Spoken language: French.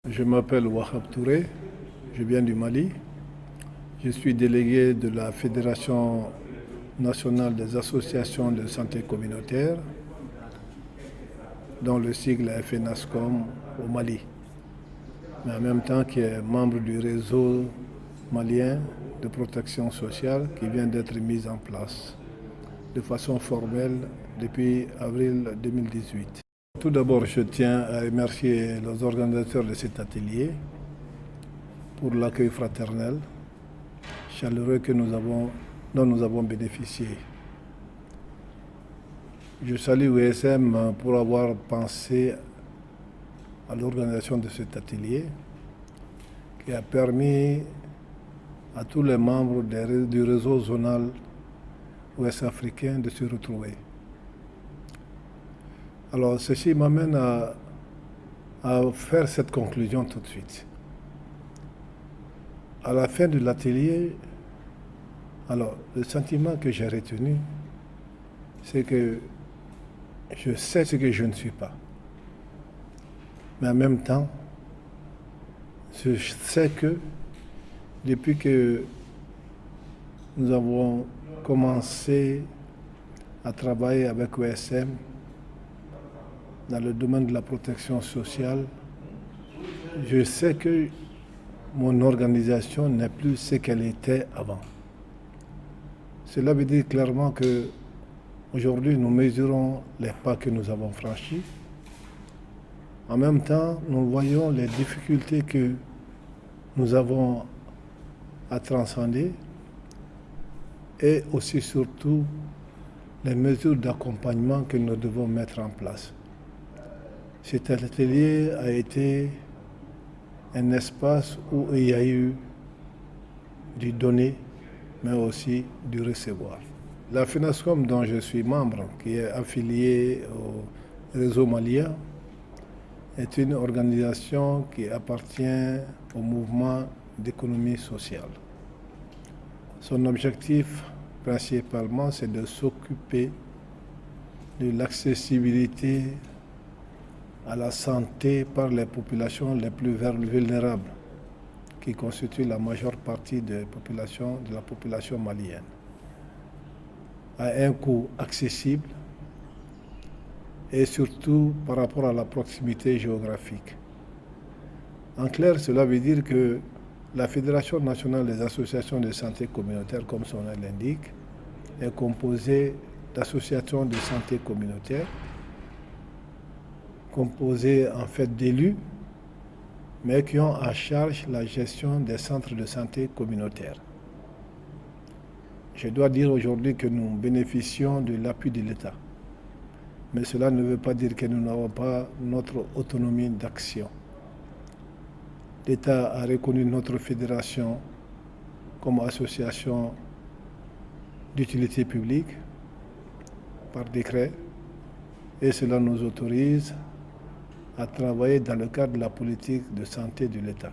Je m'appelle Wahab Touré, je viens du Mali. Je suis délégué de la Fédération nationale des associations de santé communautaire, dont le sigle est FENASCOM au Mali, mais en même temps qui est membre du réseau malien de protection sociale qui vient d'être mis en place de façon formelle depuis avril 2018. Tout d'abord, je tiens à remercier les organisateurs de cet atelier pour l'accueil fraternel, chaleureux dont nous avons bénéficié. Je salue USM pour avoir pensé à l'organisation de cet atelier qui a permis à tous les membres du réseau zonal ouest-africain de se retrouver. Alors, ceci m'amène à faire cette conclusion tout de suite. À la fin de l'atelier, alors, le sentiment que j'ai retenu, c'est que je sais ce que je ne suis pas. Mais en même temps, je sais que depuis que nous avons commencé à travailler avec ESM dans le domaine de la protection sociale, je sais que mon organisation n'est plus ce qu'elle était avant. Cela veut dire clairement que aujourd'hui nous mesurons les pas que nous avons franchis. En même temps, nous voyons les difficultés que nous avons à transcender et aussi surtout les mesures d'accompagnement que nous devons mettre en place. Cet atelier a été un espace où il y a eu du donner, mais aussi du recevoir. La FENASCOM dont je suis membre, qui est affiliée au réseau malien, est une organisation qui appartient au mouvement d'économie sociale. Son objectif principalement, c'est de s'occuper de l'accessibilité à la santé par les populations les plus vulnérables, qui constituent la majeure partie de la population malienne, à un coût accessible et surtout par rapport à la proximité géographique. En clair, cela veut dire que la Fédération nationale des associations de santé communautaire, comme son nom l'indique, est composée d'associations de santé communautaire, composées en fait d'élus, mais qui ont à charge la gestion des centres de santé communautaires. Je dois dire aujourd'hui que nous bénéficions de l'appui de l'État, mais cela ne veut pas dire que nous n'avons pas notre autonomie d'action. L'État a reconnu notre fédération comme association d'utilité publique par décret et cela nous autorise à travailler dans le cadre de la politique de santé de l'État.